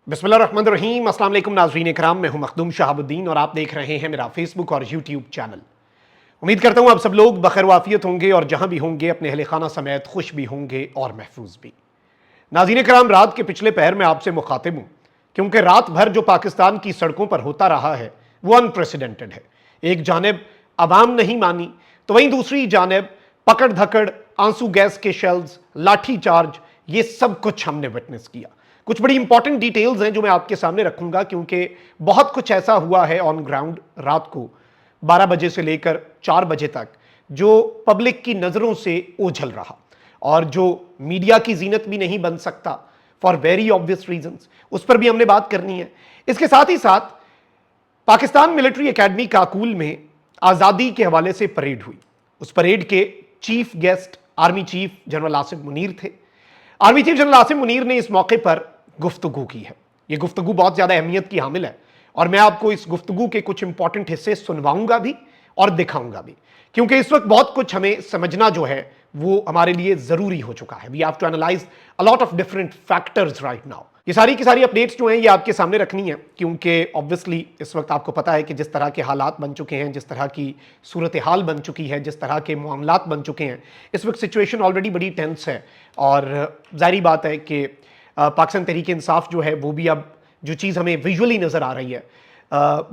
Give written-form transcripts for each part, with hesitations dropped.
बिस्मिल्लाहिर्रहमानिर्रहीम। अस्सलाम वालेकुम नाज़रीन इकराम, मैं हूं मखदूम शहाबुद्दीन और आप देख रहे हैं मेरा फेसबुक और यूट्यूब चैनल। उम्मीद करता हूं आप सब लोग बखैर वाफियत होंगे और जहां भी होंगे अपने अहले खाना समेत खुश भी होंगे और महफूज भी। नाज़रीन इकराम, रात के पिछले पहर में आपसे मुखातिब हूं क्योंकि रात भर जो पाकिस्तान की सड़कों पर होता रहा है वो अनप्रेसिडेंटेड है। एक जानिब अवाम नहीं मानी तो वहीं दूसरी जानिब पकड़ धकड़, आंसू गैस के शेल्स, लाठी चार्ज, ये सब कुछ हमने विटनेस किया। कुछ बड़ी इंपॉर्टेंट डिटेल्स हैं जो मैं आपके सामने रखूंगा क्योंकि बहुत कुछ ऐसा हुआ है ऑन ग्राउंड रात को 12 बजे से लेकर 4 बजे तक जो पब्लिक की नजरों से ओझल रहा और जो मीडिया की जीनत भी नहीं बन सकता फॉर वेरी ऑब्वियस रीजंस। उस पर भी हमने बात करनी है। इसके साथ ही साथ पाकिस्तान मिलिट्री एकेडमी काकूल में आज़ादी के हवाले से परेड हुई। उस परेड के chief guest army chief general Asim Munir थे। Army chief general Asim Munir ने इस मौके पर गुफ्तगू की है। यह गुफ्तगू बहुत ज्यादा अहमियत की हामिल है और मैं आपको इस गुफ्तगू के कुछ इंपॉर्टेंट हिस्से सुनवाऊंगा भी और दिखाऊंगा भी क्योंकि इस वक्त बहुत कुछ हमें समझना जो है वो हमारे लिए जरूरी हो चुका है। We have to analyse a lot of different factors right now. ये सारी की सारी अपडेट्स जो हैं ये आपके सामने रखनी है क्योंकि ऑब्वियसली इस वक्त आपको पता है कि जिस तरह के हालात बन चुके हैं, जिस तरह की सूरत हाल बन चुकी है, जिस तरह के मामलात बन चुके हैं, इस वक्त सिचुएशन ऑलरेडी बड़ी टेंस है और जाहिर बात है कि पाकिस्तान तहरीक इंसाफ जो है वो भी अब जो चीज़ हमें विजुअली नज़र आ रही है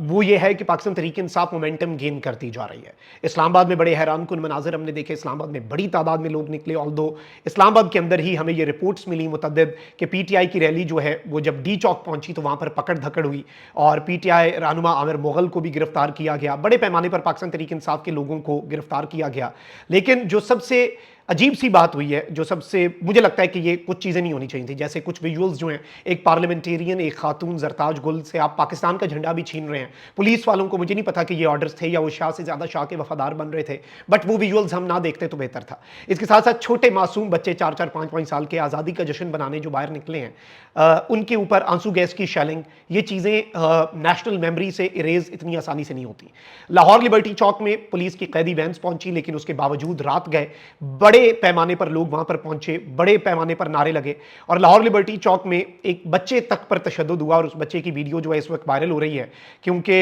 वो ये है कि पाकिस्तान तहरीक इंसाफ मोमेंटम गेन करती जा रही है। इस्लामाबाद में बड़े हैरान कुन मनाजिर हमने देखे। इस्लामाबाद में बड़ी तादाद में लोग निकले। ऑल्दो इस्लामाबाद के अंदर ही हमें ये रिपोर्ट्स मिली मुतअद्दिद कि पीटीआई की रैली जो है वो जब डी चौक पहुंची तो वहां पर पकड़ धकड़ हुई और पीटीआई रहनुमा आमिर मुगल को भी गिरफ्तार किया गया। बड़े पैमाने पर पाकिस्तान तहरीक इंसाफ के लोगों को गिरफ्तार किया गया। लेकिन जो सबसे अजीब सी बात हुई है, जो सबसे मुझे लगता है कि ये कुछ चीज़ें नहीं होनी चाहिए थी, जैसे कुछ विजुअल्स जो हैं, एक पार्लियामेंटेरियन, एक खातून जरताज गुल से आप पाकिस्तान का झंडा भी छीन रहे हैं। पुलिस वालों को मुझे नहीं पता कि ये ऑर्डर्स थे या वो शाह से ज़्यादा शाह के वफादार बन रहे थे, बट वो विजुअल्स हम ना देखते तो बेहतर था। इसके साथ साथ छोटे मासूम बच्चे 4-4, 5-5 साल के आज़ादी का जश्न बनाने जो बाहर निकले हैं, उनके ऊपर आंसू गैस की शेलिंग, ये चीज़ें नेशनल मेमोरी से इरेज इतनी आसानी से नहीं होती। लाहौर लिबर्टी चौक में पुलिस की कैदी वैन्स पहुंची लेकिन उसके बावजूद रात गए, बड़े पैमाने पर लोग वहां पर पहुंचे, बड़े पैमाने पर नारे लगे और लाहौर लिबर्टी चौक में एक बच्चे तक पर तशद्दुद हुआ और उस बच्चे की वीडियो जो है इस वक्त वायरल हो रही है क्योंकि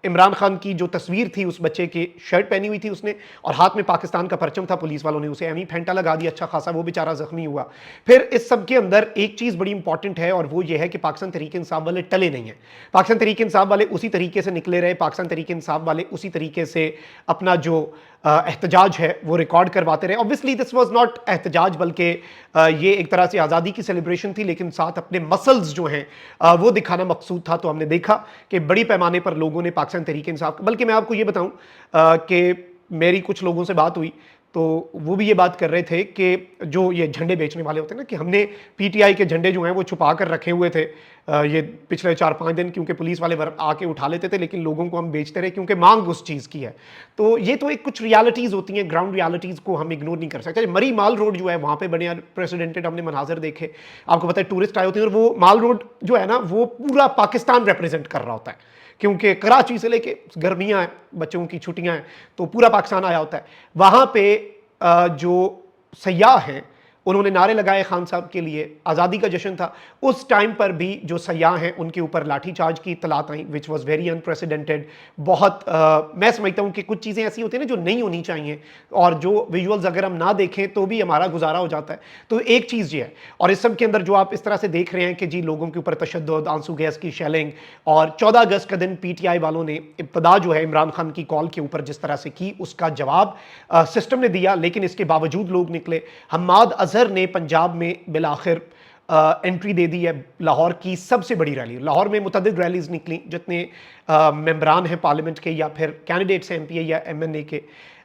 इमरान खान की जो तस्वीर थी, उस बच्चे की शर्ट पहनी हुई थी उसने और हाथ में पाकिस्तान का परचम था। पुलिस वालों ने उसे एमी फेंटा लगा दिया, अच्छा खासा, वो बेचारा जख्मी हुआ। फिर इस सब के अंदर एक चीज़ बड़ी इंपॉर्टेंट है और वो ये है कि पाकिस्तान तहरीक इंसाफ वाले टले नहीं हैं। पाकिस्तान तहरीक इंसाफ वाले उसी तरीके से निकले रहे। पाकिस्तान तहरीक इंसाफ वाले उसी तरीके से अपना जो एहतजाज है वो रिकॉर्ड करवाते रहे। ऑब्वियसली दिस वाज नॉट एहतजाज, बल्कि ये एक तरह से आज़ादी की सेलिब्रेशन थी लेकिन साथ अपने मसल्स जो हैं वो दिखाना मकसूद था। तो हमने देखा कि बड़ी पैमाने पर लोगों ने पाकिस्तान तहरीक इंसाफ, बल्कि मैं आपको ये बताऊं कि मेरी कुछ लोगों से बात हुई तो वो भी ये बात कर रहे थे कि जो ये झंडे बेचने वाले होते हैं ना, कि हमने पीटीआई के झंडे जो हैं वो छुपा कर रखे हुए थे ये पिछले 4-5 दिन, क्योंकि पुलिस वाले आके उठा लेते थे लेकिन लोगों को हम बेचते रहे क्योंकि मांग उस चीज़ की है। तो ये तो एक कुछ रियलिटीज़ होती हैं, ग्राउंड रियलिटीज़ को हम इग्नोर नहीं कर सकते। मरी माल रोड जो है वहाँ पे बने प्रेसिडेंटेड हमने मनाजर देखे। आपको पता है टूरिस्ट आए होते हैं और वो माल रोड जो है ना वो पूरा पाकिस्तान रिप्रेजेंट कर रहा होता है क्योंकि कराची से लेके गर्मियाँ हैं, बच्चों की छुट्टियाँ हैं, तो पूरा पाकिस्तान आया होता है। वहाँ पे जो सयाह हैं उन्होंने नारे लगाए खान साहब के लिए, आज़ादी का जश्न था। उस टाइम पर भी जो सयाह हैं उनके ऊपर लाठीचार्ज की इत्तलात आई विच वॉज वेरी अनप्रेसिडेंटेड। बहुत मैं समझता हूँ कि कुछ चीज़ें ऐसी होती हैं ना जो नहीं होनी चाहिए और जो विजुअल्स अगर हम ना देखें तो भी हमारा गुजारा हो जाता है। तो एक चीज़ ये है और इस सब के अंदर जो आप इस तरह से देख रहे हैं कि जी लोगों के ऊपर तशद्दुद, आंसू गैस की शेलिंग और 14 अगस्त का दिन पीटीआई वालों ने इब्तदा जो है इमरान खान की कॉल के ऊपर जिस तरह से की उसका जवाब सिस्टम ने दिया, लेकिन इसके बावजूद लोग निकले। हम्माद अजहर ने पंजाब में बिलाखिर एंट्री दे दी है लाहौर की सबसे बड़ी रैली। लाहौर में मुतअद्दिद रैलीज निकली, जितने मेंबरान हैं पार्लियामेंट के या फिर कैंडिडेट्स हैं एमपीए या एमएनए के,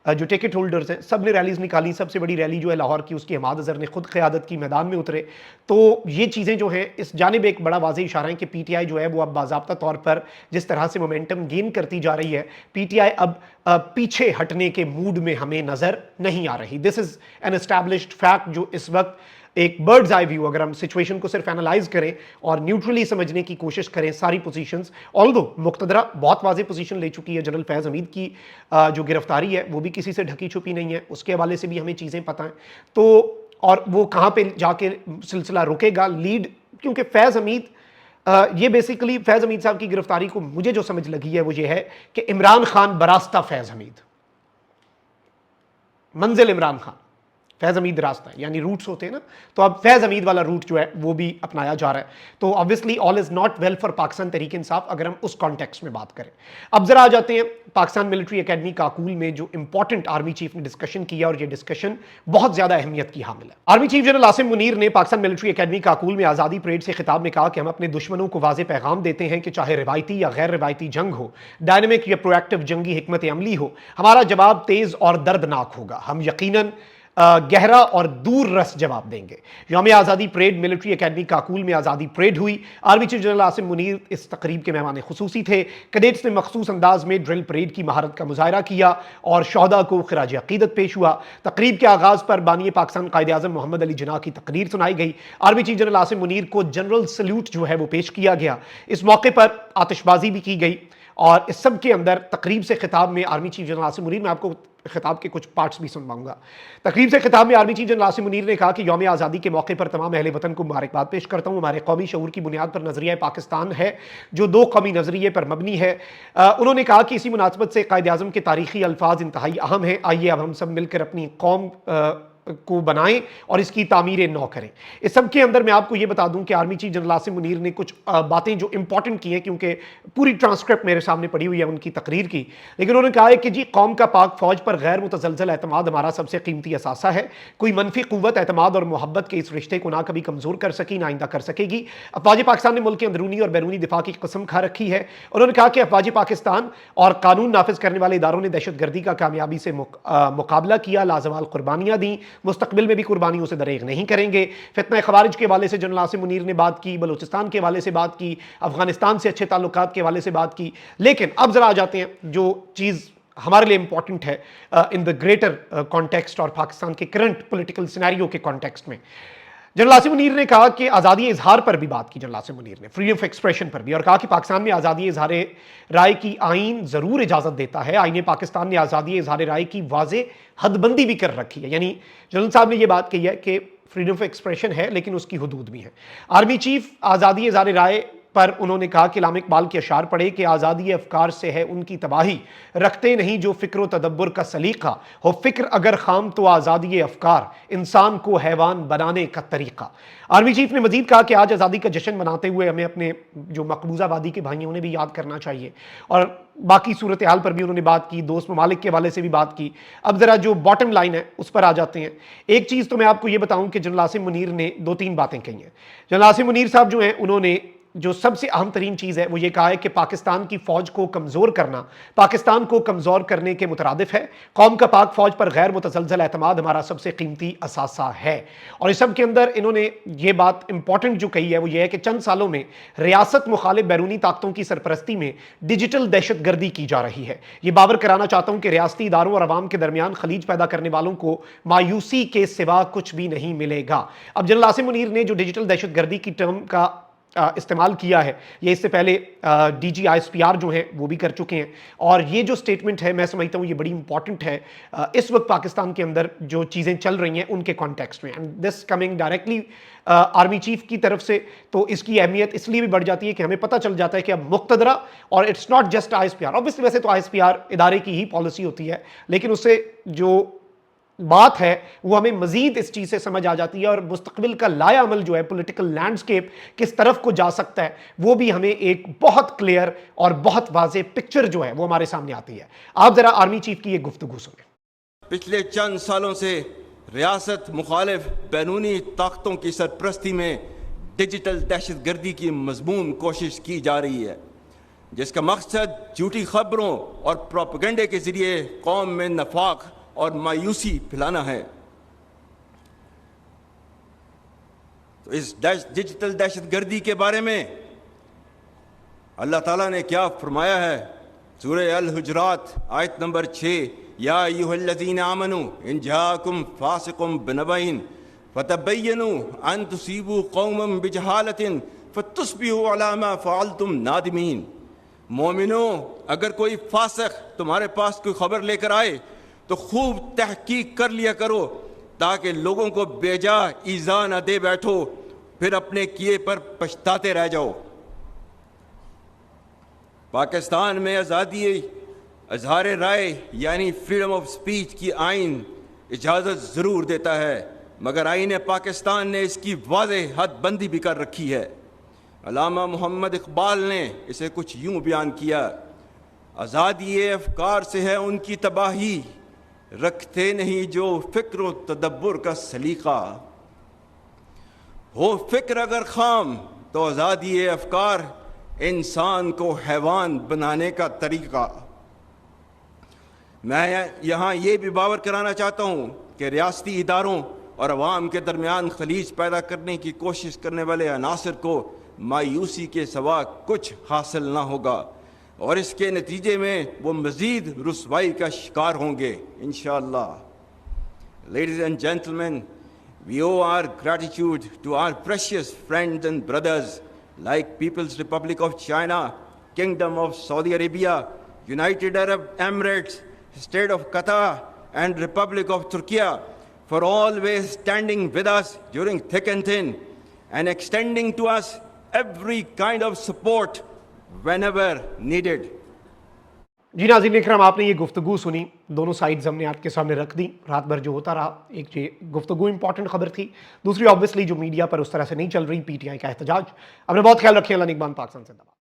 जो टिकट होल्डर्स हैं, सब ने रैलीज निकाली। सबसे बड़ी रैली जो है लाहौर की उसकी हम्माद अजहर ने खुद क़यादत की, मैदान में उतरे। तो ये चीज़ें जो हैं इस जानिब एक बड़ा वाज़ेह इशारा है कि पीटीआई जो है वो अब बाज़ाब्ता तौर पर जिस तरह से मोमेंटम गेन करती जा रही है, पीटीआई अब पीछे हटने के मूड में हमें नज़र नहीं आ रही। This is an established fact जो इस वक्त एक बर्ड्स आई व्यू, अगर हम सिचुएशन को सिर्फ एनालाइज करें और न्यूट्रली समझने की कोशिश करें सारी पोजीशंस, ऑल्दो मुक्तदरा बहुत वाज़ेह पोजीशन ले चुकी है। जनरल फैज़ हमीद की जो गिरफ्तारी है वो भी किसी से ढकी छुपी नहीं है, उसके हवाले से भी हमें चीज़ें पता हैं। तो और वो कहाँ पे जाके सिलसिला रुकेगा लीड, क्योंकि फैज़ हमीद یہ بیسیکلی فیض حمید صاحب کی گرفتاری کو مجھے جو سمجھ لگی ہے وہ یہ ہے کہ عمران خان براستہ فیض حمید، منزل عمران خان، فیض حمید راستہ ہے، یعنی روٹس ہوتے ہیں نا، تو اب فیض حمید والا روٹ جو ہے وہ بھی اپنایا جا رہا ہے. تو obviously all is not well for Pakistan Tehreek Insaf اگر ہم اس کانٹیکسٹ میں بات کریں. اب ذرا آ جاتے ہیں پاکستان ملٹری اکیڈمی کاکول میں جو امپورٹنٹ آرمی چیف نے ڈسکشن کیا، اور یہ ڈسکشن بہت زیادہ اہمیت کی حامل ہے. Army chief general Asim Munir نے پاکستان ملٹری اکیڈمی کاکول میں آزادی پریڈ سے خطاب میں کہا کہ ہم اپنے دشمنوں کو واضح پیغام دیتے ہیں کہ چاہے روایتی یا غیر روایتی جنگ ہو، ڈائنامک یا پرو ایکٹیو جنگی حکمت عملی ہو، ہمارا جواب تیز اور دردناک ہوگا. ہم یقیناً گہرا اور دور رس جواب دیں گے. یوم آزادی پریڈ ملٹری اکیڈمی کاکول میں آزادی پریڈ ہوئی. Army chief general Asim Munir اس تقریب کے مہمان خصوصی تھے. کیڈٹس نے مخصوص انداز میں ڈرل پریڈ کی مہارت کا مظاہرہ کیا اور شہداء کو خراج عقیدت پیش ہوا. تقریب کے آغاز پر بانی پاکستان قائد اعظم محمد علی جناح کی تقریر سنائی گئی. Army chief general Asim Munir کو جنرل سلیوٹ جو ہے وہ پیش کیا گیا. اس موقع پر آتش بازی بھی کی گئی، اور اس سب کے اندر تقریب سے خطاب میں army chief general Asim Munir, میں آپ کو خطاب کے کچھ پارٹس بھی سنواؤں گا. تقریب سے خطاب میں army chief general Asim Munir نے کہا کہ یوم آزادی کے موقع پر تمام اہل وطن کو مبارکباد پیش کرتا ہوں. ہمارے قومی شعور کی بنیاد پر نظریہ پاکستان ہے جو دو قومی نظریے پر مبنی ہے. انہوں نے کہا کہ اسی مناسبت سے قائد اعظم کے تاریخی الفاظ انتہائی اہم ہیں. آئیے اب ہم سب مل کر اپنی قوم کو بنائیں اور اس کی تعمیر نو کریں. اس سب کے اندر میں آپ کو یہ بتا دوں کہ army chief general Asim Munir نے کچھ باتیں جو امپورٹنٹ کی ہیں، کیونکہ پوری ٹرانسکرپٹ میرے سامنے پڑی ہوئی ہے ان کی تقریر کی، لیکن انہوں نے کہا ہے کہ جی قوم کا پاک فوج پر غیر متزلزل اعتماد ہمارا سب سے قیمتی اثاثہ ہے. کوئی منفی قوت اعتماد اور محبت کے اس رشتے کو نہ کبھی کمزور کر سکی، نہ آئندہ کر سکے گی. افواج پاکستان نے ملک کے اندرونی اور بیرونی دفاع کی قسم کھا رکھی ہے. انہوں نے کہا کہ افواج پاکستان اور قانون نافذ کرنے والے اداروں نے دہشت گردی کا کامیابی سے مقابلہ کیا، لازوال قربانیاں دیں، مستقبل میں بھی قربانیوں سے دریغ نہیں کریں گے. فتنہ خوارج کے حوالے سے جنرل عاصم منیر نے بات کی، بلوچستان کے حوالے سے بات کی، افغانستان سے اچھے تعلقات کے حوالے سے بات کی. لیکن اب ذرا آ جاتے ہیں جو چیز ہمارے لیے امپورٹنٹ ہے ان دا گریٹر کانٹیکسٹ اور پاکستان کے کرنٹ پولیٹیکل سینیریو کے کانٹیکسٹ میں. جنرل عاصم منیر نے کہا کہ آزادی اظہار پر بھی بات کی. جنرل عاصم منیر نے فریڈم آف ایکسپریشن پر بھی، اور کہا کہ پاکستان میں آزادی اظہار رائے کی آئین ضرور اجازت دیتا ہے. آئین پاکستان نے آزادی اظہار رائے کی واضح حد بندی بھی کر رکھی ہے. یعنی جنرل صاحب نے یہ بات کہی ہے کہ فریڈم آف ایکسپریشن ہے لیکن اس کی حدود بھی ہے. آرمی چیف آزادی اظہار رائے پر انہوں نے کہا کہ علامہ اقبال کے اشعار پڑھے کہ آزادی افکار سے ہے ان کی تباہی، رکھتے نہیں جو فکر و تدبر کا سلیقہ، ہو فکر اگر خام تو آزادی افکار، انسان کو حیوان بنانے کا طریقہ. آرمی چیف نے مزید کہا کہ آج آزادی کا جشن مناتے ہوئے ہمیں اپنے جو مقبوضہ آبادی کے بھائیوں نے بھی یاد کرنا چاہیے، اور باقی صورتحال پر بھی انہوں نے بات کی، دوست ممالک کے حوالے سے بھی بات کی. اب ذرا جو باٹم لائن ہے اس پر آ جاتے ہیں. ایک چیز تو میں آپ کو یہ بتاؤں کہ جنرل عاصم منیر نے دو تین باتیں کہی ہیں. جنرل عاصم منیر صاحب جو ہیں انہوں نے جو سب سے اہم ترین چیز ہے وہ یہ کہا ہے کہ پاکستان کی فوج کو کمزور کرنا پاکستان کو کمزور کرنے کے مترادف ہے. قوم کا پاک فوج پر غیر متزلزل اعتماد ہمارا سب سے قیمتی اثاثہ ہے. اور اس سب کے اندر انہوں نے یہ بات امپورٹنٹ جو کہی ہے وہ یہ ہے کہ چند سالوں میں ریاست مخالف بیرونی طاقتوں کی سرپرستی میں ڈیجیٹل دہشت گردی کی جا رہی ہے. یہ باور کرانا چاہتا ہوں کہ ریاستی اداروں اور عوام کے درمیان خلیج پیدا کرنے والوں کو مایوسی کے سوا کچھ بھی نہیں ملے گا. اب جنرل عاصم منیر نے جو ڈیجیٹل دہشت گردی کی ٹرم کا استعمال کیا ہے، یہ اس سے پہلے D G I S P R جو ہیں وہ بھی کر چکے ہیں، اور یہ جو سٹیٹمنٹ ہے میں سمجھتا ہوں یہ بڑی امپورٹنٹ ہے اس وقت پاکستان کے اندر جو چیزیں چل رہی ہیں ان کے کانٹیکسٹ میں. And this coming directly army chief کی طرف سے، تو اس کی اہمیت اس لیے بھی بڑھ جاتی ہے کہ ہمیں پتہ چل جاتا ہے کہ اب مقتدرہ، اور it's not just I S P R, obviously ویسے تو آئی ایس پی آر ادارے کی ہی پالیسی ہوتی ہے، لیکن اس سے جو بات ہے وہ ہمیں مزید اس چیز سے سمجھ آ جاتی ہے، اور مستقبل کا لائحہ عمل جو ہے پولیٹیکل لینڈسکیپ کس طرف کو جا سکتا ہے وہ بھی ہمیں ایک بہت کلیئر اور بہت واضح پکچر جو ہے وہ ہمارے سامنے آتی ہے. آپ ذرا آرمی چیف کی یہ گفتگو سنیں. پچھلے چند سالوں سے ریاست مخالف بیرونی طاقتوں کی سرپرستی میں ڈیجیٹل دہشت گردی کی مضمون کوشش کی جا رہی ہے، جس کا مقصد جھوٹی خبروں اور پروپیگنڈے کے ذریعے قوم میں نفاق اور مایوسی پھیلانا ہے. تو اس ڈیجیٹل دہشت گردی کے بارے میں اللہ تعالیٰ نے کیا فرمایا ہے؟ سورہ الحجرات آیت نمبر 6، یا ایھا الذین آمنوا ان جاءکم فاسق بنبأ فتبینوا ان تصیبوا قوما بجہالۃ فتصبحوا علی ما فعلتم نادمین. مومنوں، اگر کوئی فاسق تمہارے پاس کوئی خبر لے کر آئے تو خوب تحقیق کر لیا کرو تاکہ لوگوں کو بیجا ایذا نہ دے بیٹھو، پھر اپنے کیے پر پچھتاتے رہ جاؤ. पाकिस्तान में आज़ादी इजहार राय यानी फ्रीडम ऑफ स्पीच की आइन इजाज़त ज़रूर देता है, मगर आइन पाकिस्तान ने इसकी वाज़ेह हद बंदी भी कर रखी है। अल्लामा मोहम्मद इकबाल ने इसे कुछ यूं बयान किया, आज़ादी अफ़कार से है उनकी तबाही, रखते नहीं जो फ़िक्र व तदब्बुर का सलीक़ा। हो फ़िक्र अगर खाम तो आज़ादी अफ़कार इंसान को हैवान बनाने का तरीक़ा। मैं यहाँ ये भी बावर कराना चाहता हूँ कि रियासती इदारों और अवाम के दरमियान खलीज पैदा करने की कोशिश करने वाले अनासर को मायूसी के सिवा कुछ हासिल ना होगा और इसके नतीजे में वो मज़ीद रुसवाई का शिकार होंगे इंशाअल्लाह। Ladies and gentlemen, we owe our gratitude to our precious friends and brothers like People's Republic of China, Kingdom of Saudi Arabia, United Arab Emirates, State of Qatar and Republic of Turkey for always standing with us during thick and thin and extending to us every kind of support whenever needed. जी नाज़रीन इकराम, आपने ये गुफ्तगू सुनी, दोनों sides हमने आपके सामने रख दी। रात भर जो होता रहा, एक ये गुफ्तगू इंपॉर्टेंट खबर थी, दूसरी ऑब्वियसली जो मीडिया पर उस तरह से नहीं चल रही, पीटीआई का एहतजाज। अपना बहुत ख्याल रखिए। अल्लाह निगहबान, पाकिस्तान जिंदाबाद।